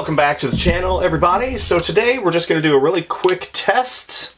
Welcome back to the channel, everybody. So today we're just going to do a really quick test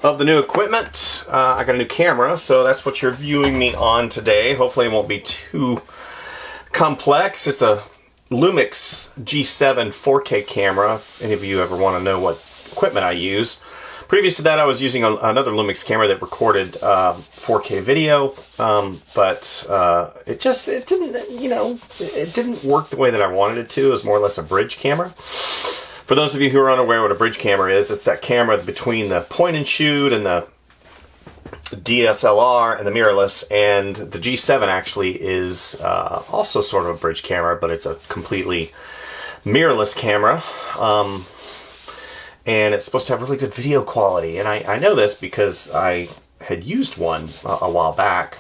of the new equipment. I got a new camera, so that's what you're viewing me on today. Hopefully it won't be too complex. It's a Lumix G7 4K camera. If any of you ever want to know what equipment I use. Previous to that, I was using another Lumix camera that recorded 4K video, but it didn't work the way that I wanted it to. It was more or less a bridge camera. For those of you who are unaware what a bridge camera is, it's that camera between the point and shoot and the DSLR and the mirrorless, and the G7 actually is also sort of a bridge camera, but it's a completely mirrorless camera. And it's supposed to have really good video quality. And I know this because I had used one a while back.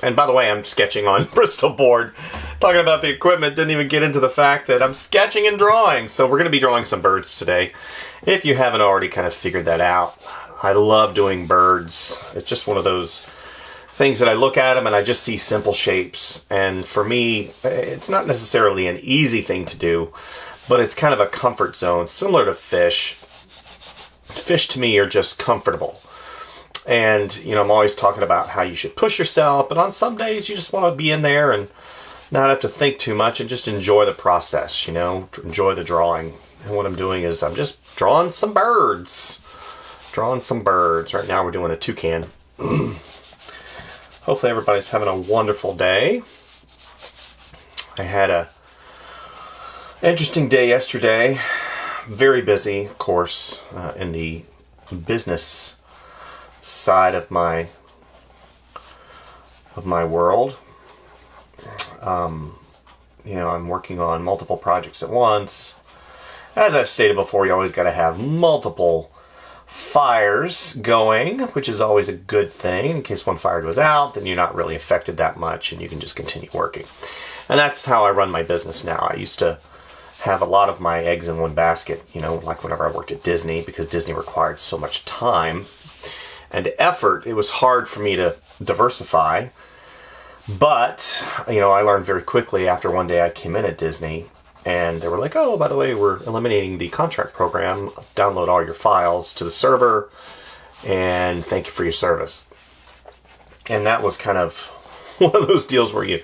And by the way, I'm sketching on Bristol board. Talking about the equipment, didn't even get into the fact that I'm sketching and drawing. So we're going to be drawing some birds today. If you haven't already kind of figured that out, I love doing birds. It's just one of those things that I look at them and I just see simple shapes. And for me, it's not necessarily an easy thing to do, but it's kind of a comfort zone, similar to fish. Fish to me are just comfortable. And, you know, I'm always talking about how you should push yourself, but on some days you just want to be in there and not have to think too much and just enjoy the process, you know, enjoy the drawing. And what I'm doing is I'm just drawing some birds. Right now we're doing a toucan. Hopefully everybody's having a wonderful day. I had a interesting day yesterday. Very busy, of course, in the business side of my world. You know, I'm working on multiple projects at once. As I've stated before, you always got to have multiple fires going, which is always a good thing. In case one fire goes out, then you're not really affected that much and you can just continue working. And that's how I run my business now. I used to have a lot of my eggs in one basket, you know, like whenever I worked at Disney, because Disney required so much time and effort. It was hard for me to diversify. But, you know, I learned very quickly after one day I came in at Disney and they were like, oh, by the way, we're eliminating the contract program. Download all your files to the server and thank you for your service. And that was kind of one of those deals where you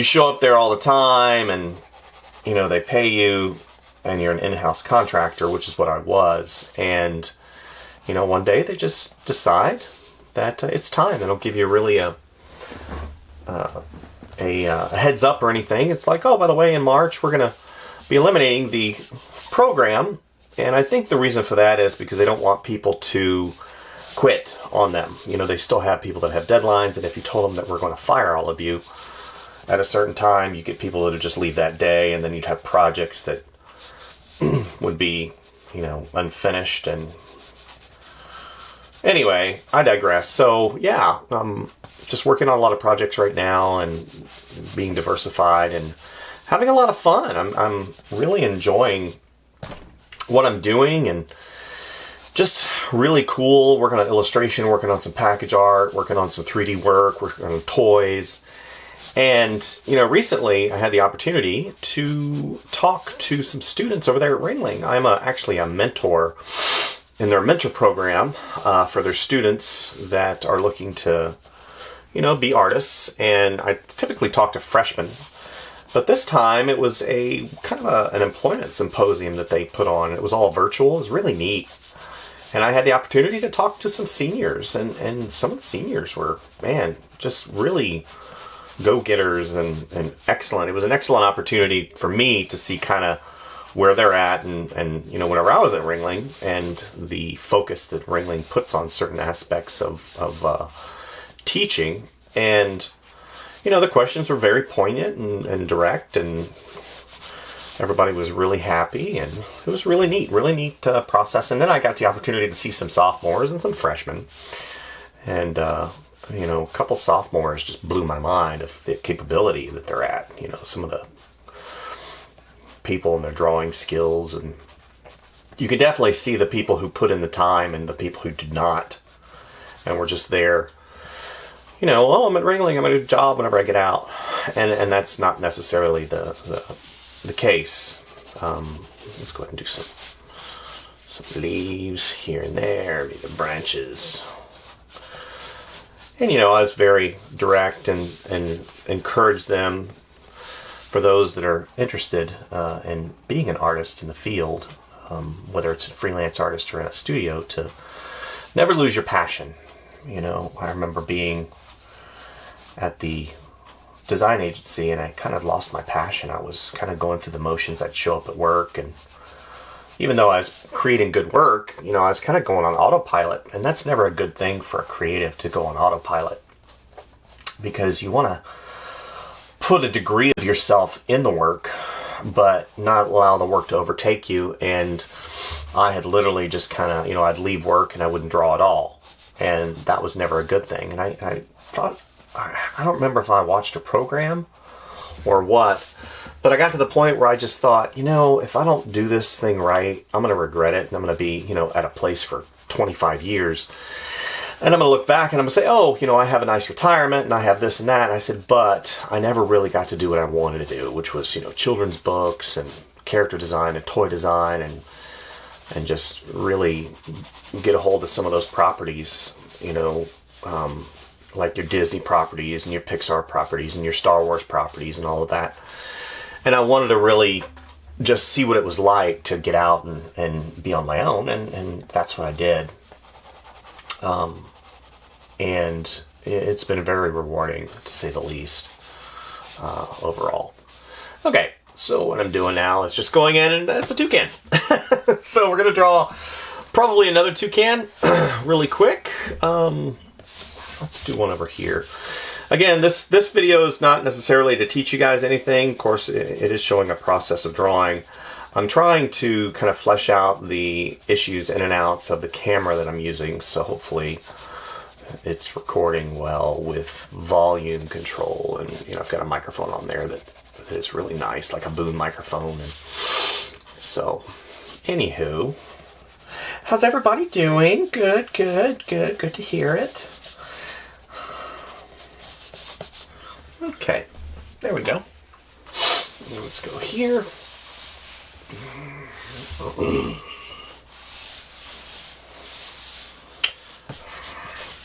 show up there all the time and you know, they pay you and you're an in-house contractor, which is what I was. And, you know, one day they just decide that it's time. They don't give you really a heads up or anything. It's like, oh, by the way, in March, we're going to be eliminating the program. And I think the reason for that is because they don't want people to quit on them. You know, they still have people that have deadlines. And if you told them that we're going to fire all of you at a certain time, you get people that would just leave that day, and then you'd have projects that would be, you know, unfinished. And anyway, I digress. So yeah, just working on a lot of projects right now and being diversified and having a lot of fun. I'm really enjoying what I'm doing and just really cool. Working on illustration, working on some package art, working on some 3D work, working on toys. And, you know, recently I had the opportunity to talk to some students over there at Ringling. I'm actually a mentor in their mentor program for their students that are looking to, you know, be artists. And I typically talk to freshmen. But this time it was a kind of an employment symposium that they put on. It was all virtual. It was really neat. And I had the opportunity to talk to some seniors. And some of the seniors were, man, just really go-getters and excellent. It was an excellent opportunity for me to see kind of where they're at and you know, whenever I was at Ringling and the focus that Ringling puts on certain aspects of teaching. And, you know, the questions were very poignant and direct, and everybody was really happy, and it was really neat process. And then I got the opportunity to see some sophomores and some freshmen. And, you know, a couple sophomores just blew my mind of the capability that they're at. You know, some of the people and their drawing skills, and you can definitely see the people who put in the time and the people who did not, and were just there. You know, oh, I'm at Ringling, I'm going to do a job whenever I get out, and that's not necessarily the case. Let's go ahead and do some leaves here and there, maybe the branches. And, I was very direct and encouraged them, for those that are interested in being an artist in the field, whether it's a freelance artist or in a studio, to never lose your passion. I remember being at the design agency and I kind of lost my passion. I was kind of going through the motions. I'd show up at work, and even though I was creating good work, I was kind of going on autopilot, and that's never a good thing for a creative, to go on autopilot, because you want to put a degree of yourself in the work, but not allow the work to overtake you. And I had literally just kind of, I'd leave work and I wouldn't draw at all. And that was never a good thing. And I thought, I don't remember if I watched a program or what, but I got to the point where I just thought, if I don't do this thing right, I'm going to regret it. And I'm going to be, at a place for 25 years. And I'm going to look back and I'm going to say, oh, I have a nice retirement and I have this and that. And I said, but I never really got to do what I wanted to do, which was, children's books and character design and toy design, and just really get a hold of some of those properties, like your Disney properties and your Pixar properties and your Star Wars properties and all of that. And I wanted to really just see what it was like to get out and be on my own. And that's what I did. And it's been very rewarding, to say the least, overall. Okay, so what I'm doing now is just going in, and it's a toucan. So we're going to draw probably another toucan really quick. Let's do one over here. Again, this video is not necessarily to teach you guys anything. Of course, it is showing a process of drawing. I'm trying to kind of flesh out the issues in and outs of the camera that I'm using, so hopefully it's recording well with volume control. And I've got a microphone on there that is really nice, like a boom microphone. And so, anywho, how's everybody doing? Good to hear it. Okay, there we go. Let's go here.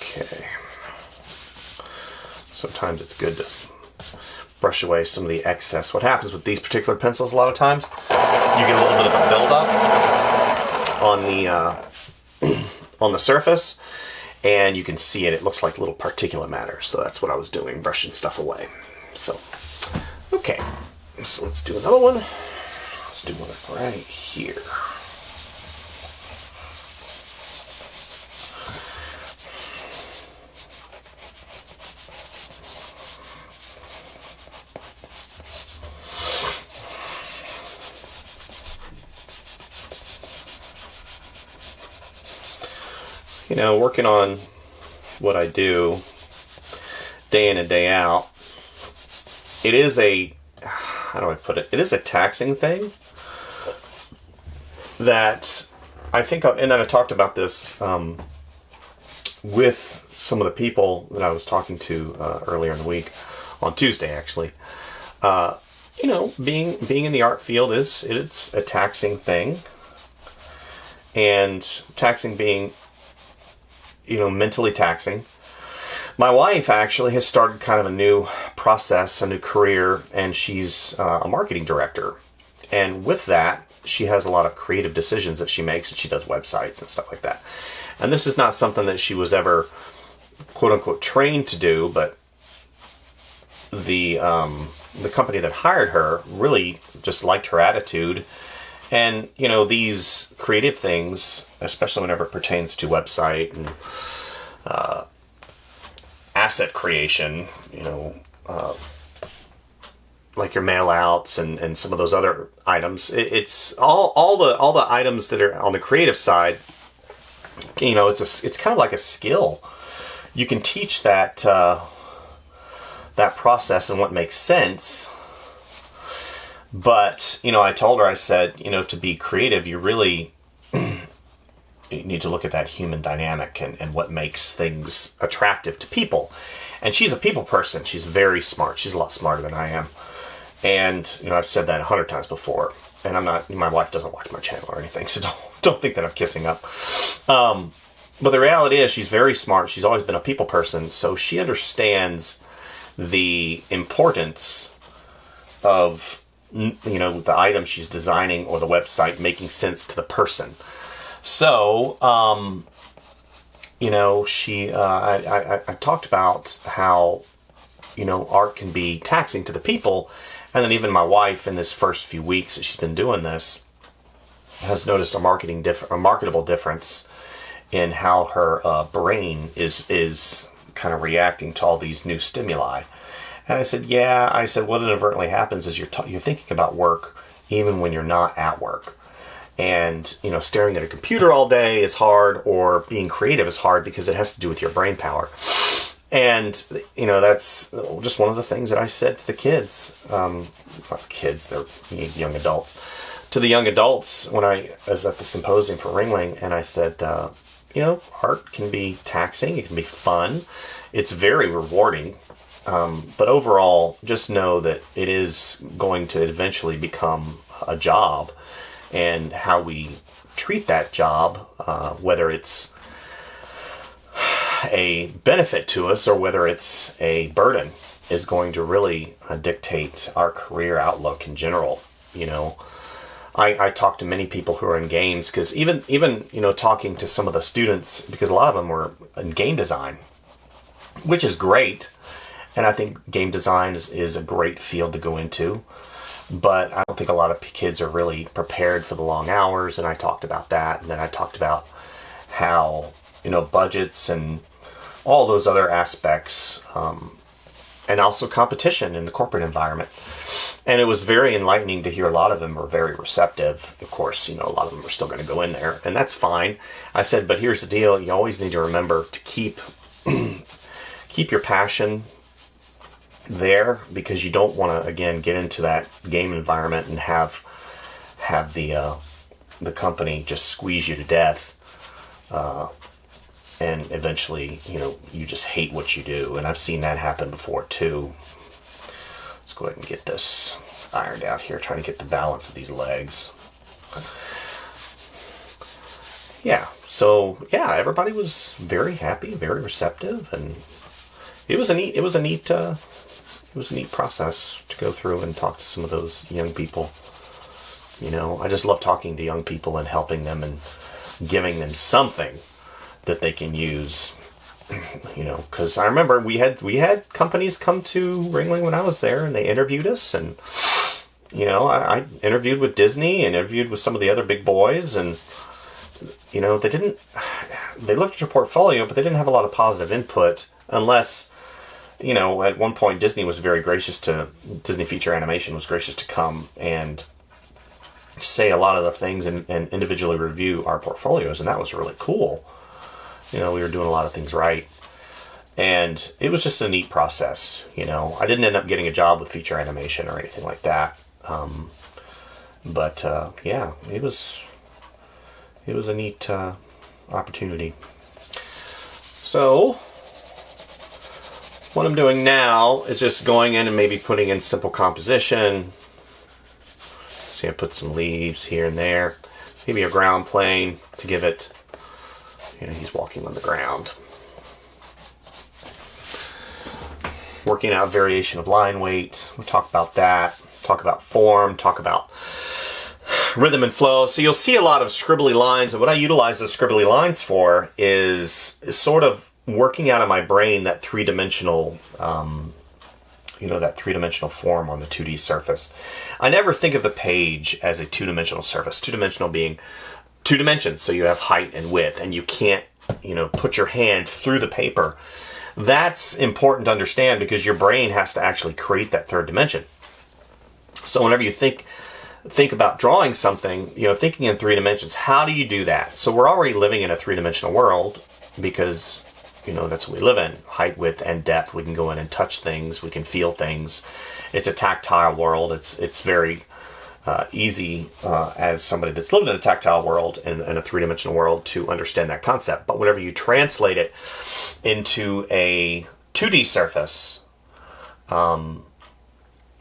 Okay. Sometimes it's good to brush away some of the excess. What happens with these particular pencils a lot of times, you get a little bit of a buildup on the surface, and you can see it. It looks like little particulate matter. So that's what I was doing, brushing stuff away. So, okay. So let's do another one. Let's do one right here. Working on what I do day in and day out, it is how do I put it? It is a taxing thing that I think, and then I talked about this with some of the people that I was talking to earlier in the week, on Tuesday actually. Being in the art field it's a taxing thing, and taxing being mentally taxing. My wife actually has started kind of a new process, a new career, and she's a marketing director. And with that, she has a lot of creative decisions that she makes, and she does websites and stuff like that. And this is not something that she was ever, quote unquote, trained to do, but the company that hired her really just liked her attitude. And, these creative things, especially whenever it pertains to website and asset creation, like your mail outs and some of those other items, it's all the items that are on the creative side, it's kind of like a skill. You can teach that process and what makes sense. But, I told her, I said, to be creative, you really you need to look at that human dynamic and what makes things attractive to people. And she's a people person. She's very smart. She's a lot smarter than I am. And, I've said that 100 times before. And my wife doesn't watch my channel or anything, so don't think that I'm kissing up. But the reality is she's very smart. She's always been a people person, so she understands the importance of, the item she's designing or the website making sense to the person. So, I talked about how, art can be taxing to the people. And then even my wife, in this first few weeks that she's been doing this, has noticed a marketable difference in how her brain is kind of reacting to all these new stimuli. And I said, what inadvertently happens is you're thinking about work even when you're not at work. And, staring at a computer all day is hard, or being creative is hard because it has to do with your brain power. And, that's just one of the things that I said to the kids. Not kids, they're young adults. To the young adults when I was at the symposium for Ringling, and I said, art can be taxing, it can be fun, it's very rewarding, but overall, just know that it is going to eventually become a job, and how we treat that job, whether it's a benefit to us or whether it's a burden, is going to really dictate our career outlook in general. I talk to many people who are in games, because even talking to some of the students, because a lot of them were in game design, which is great, and I think game design is a great field to go into, but I don't think a lot of kids are really prepared for the long hours. And I talked about that, and then I talked about how budgets and all those other aspects, and also competition in the corporate environment. And it was very enlightening to hear a lot of them were very receptive. Of course, a lot of them are still going to go in there, and that's fine. I said, but here's the deal. You always need to remember to keep your passion there, because you don't want to, again, get into that game environment and have the company just squeeze you to death. And eventually, you just hate what you do. And I've seen that happen before, too. Let's go ahead and get this ironed out here, trying to get the balance of these legs. Everybody was very happy, very receptive, and it was a neat process to go through and talk to some of those young people. I just love talking to young people and helping them and giving them something that they can use, because I remember we had companies come to Ringling when I was there, and they interviewed us, and I interviewed with Disney and interviewed with some of the other big boys, and they looked at your portfolio, but they didn't have a lot of positive input, unless at one point Disney Feature Animation was gracious to come and say a lot of the things and individually review our portfolios, and that was really cool. We were doing a lot of things right. And it was just a neat process. I didn't end up getting a job with feature animation or anything like that. It was a neat opportunity. So, what I'm doing now is just going in and maybe putting in simple composition. See, I put some leaves here and there. Maybe a ground plane to give it... he's walking on the ground. Working out variation of line weight. We'll talk about that. Talk about form. Talk about rhythm and flow. So you'll see a lot of scribbly lines. And what I utilize those scribbly lines for is sort of working out of my brain that three-dimensional form on the 2D surface. I never think of the page as a two-dimensional surface. Two-dimensional being 2 dimensions, so you have height and width, and you can't, put your hand through the paper. That's important to understand, because your brain has to actually create that third dimension. So whenever you think about drawing something, thinking in 3 dimensions, how do you do that? So we're already living in a 3-dimensional world, because, that's what we live in. Height, width, and depth. We can go in and touch things. We can feel things. It's a tactile world. It's very... easy as somebody that's lived in a tactile world and a 3-dimensional world to understand that concept. But whenever you translate it into a 2D surface,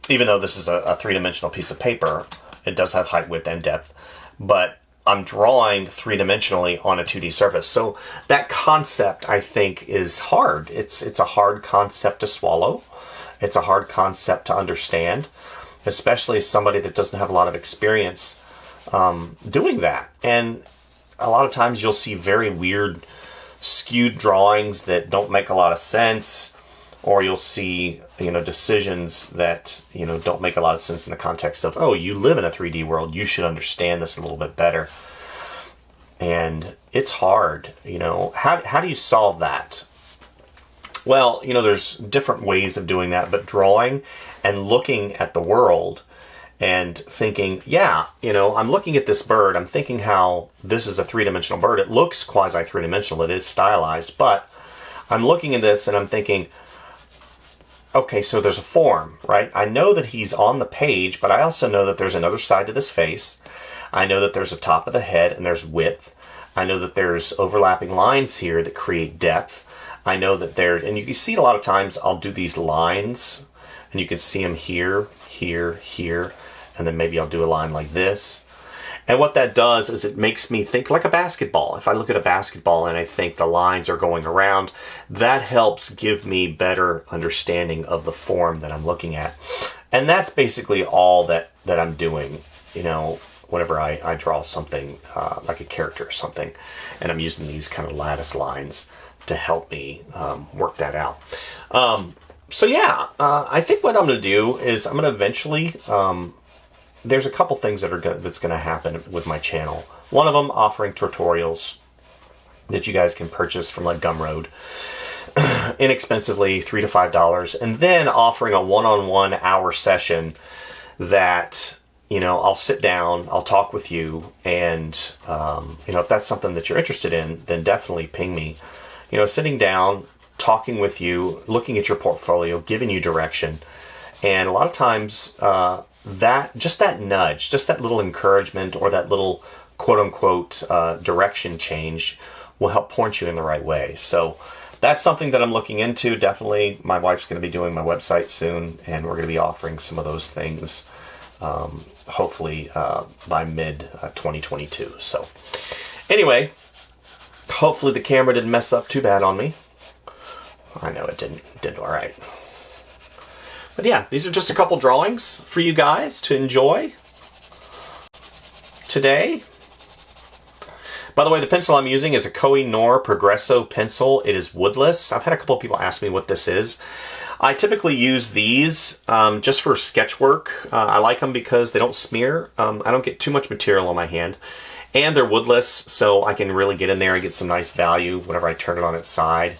even though this is a three-dimensional piece of paper, it does have height, width, and depth, but I'm drawing three-dimensionally on a 2D surface. So that concept, I think, is hard. It's a hard concept to swallow. It's a hard concept to understand, especially as somebody that doesn't have a lot of experience doing that. And a lot of times you'll see very weird, skewed drawings that don't make a lot of sense, or you'll see, decisions that, don't make a lot of sense in the context of, oh, you live in a 3D world, you should understand this a little bit better. And it's hard, how do you solve that? Well, there's different ways of doing that, but drawing and looking at the world and thinking, yeah, I'm looking at this bird, I'm thinking how this is a three-dimensional bird. It looks quasi-three-dimensional, it is stylized, but I'm looking at this and I'm thinking, okay, so there's a form, right? I know that he's on the page, but I also know that there's another side to this face. I know that there's a top of the head and there's width. I know that there's overlapping lines here that create depth. I know that and you can see a lot of times I'll do these lines and you can see them here, here, here, and then maybe I'll do a line like this. And what that does is it makes me think like a basketball. If I look at a basketball and I think the lines are going around, that helps give me better understanding of the form that I'm looking at. And that's basically all that I'm doing, whenever I draw something like a character or something. And I'm using these kind of lattice lines to help me work that out. So yeah, I think what I'm going to do is I'm going to eventually... there's a couple things that's going to happen with my channel. One of them offering tutorials that you guys can purchase from like Gumroad inexpensively, $3 to $5, and then offering a one-on-one hour session that I'll sit down, I'll talk with you, and if that's something that you're interested in, then definitely ping me. Sitting down, talking with you, looking at your portfolio, giving you direction, and a lot of times. That nudge, just that little encouragement or that little quote-unquote direction change will help point you in the right way. So that's something that I'm looking into. Definitely, my wife's going to be doing my website soon, and we're going to be offering some of those things hopefully by mid-2022. So anyway, hopefully the camera didn't mess up too bad on me. I know it didn't. It did all right. But yeah, these are just a couple drawings for you guys to enjoy today. By the way, the pencil I'm using is a Koh-i-Noor Progresso pencil. It is woodless. I've had a couple of people ask me what this is. I typically use these just for sketch work. I like them because they don't smear. I don't get too much material on my hand. And they're woodless, so I can really get in there and get some nice value whenever I turn it on its side.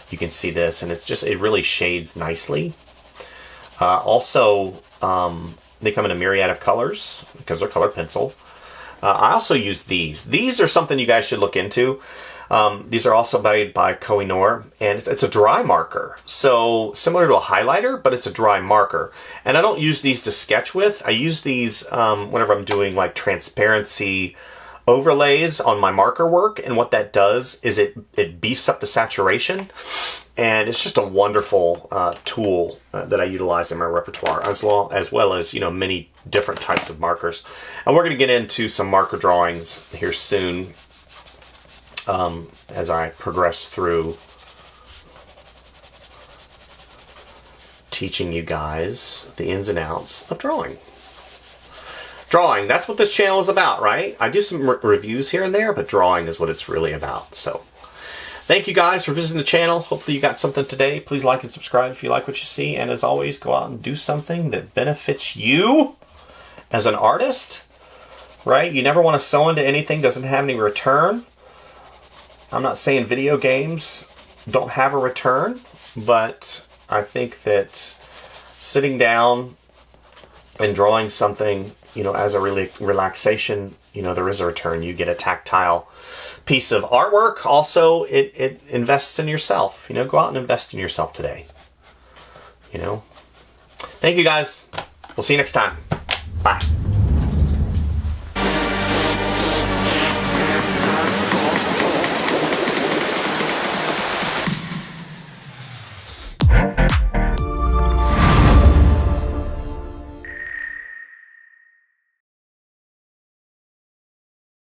You can see this, and it really shades nicely. Also, they come in a myriad of colors because they're color pencil. I also use these. These are something you guys should look into. These are also made by Koh-i-Noor, and it's a dry marker. So similar to a highlighter, but it's a dry marker. And I don't use these to sketch with. I use these whenever I'm doing like transparency overlays on my marker work. And what that does is it beefs up the saturation. And it's just a wonderful tool that I utilize in my repertoire, as well as many different types of markers. And we're going to get into some marker drawings here soon as I progress through teaching you guys the ins and outs of drawing. Drawing, that's what this channel is about, right? I do some reviews here and there, but drawing is what it's really about. So thank you guys for visiting the channel. Hopefully you got something today. Please like and subscribe if you like what you see. And as always, go out and do something that benefits you as an artist, right? You never want to sew into anything that doesn't have any return. I'm not saying video games don't have a return, but I think that sitting down and drawing something, as a really relaxation, there is a return. You get a tactile piece of artwork. Also, it invests in yourself. Go out and invest in yourself today. Thank you guys. We'll see you next time. Bye.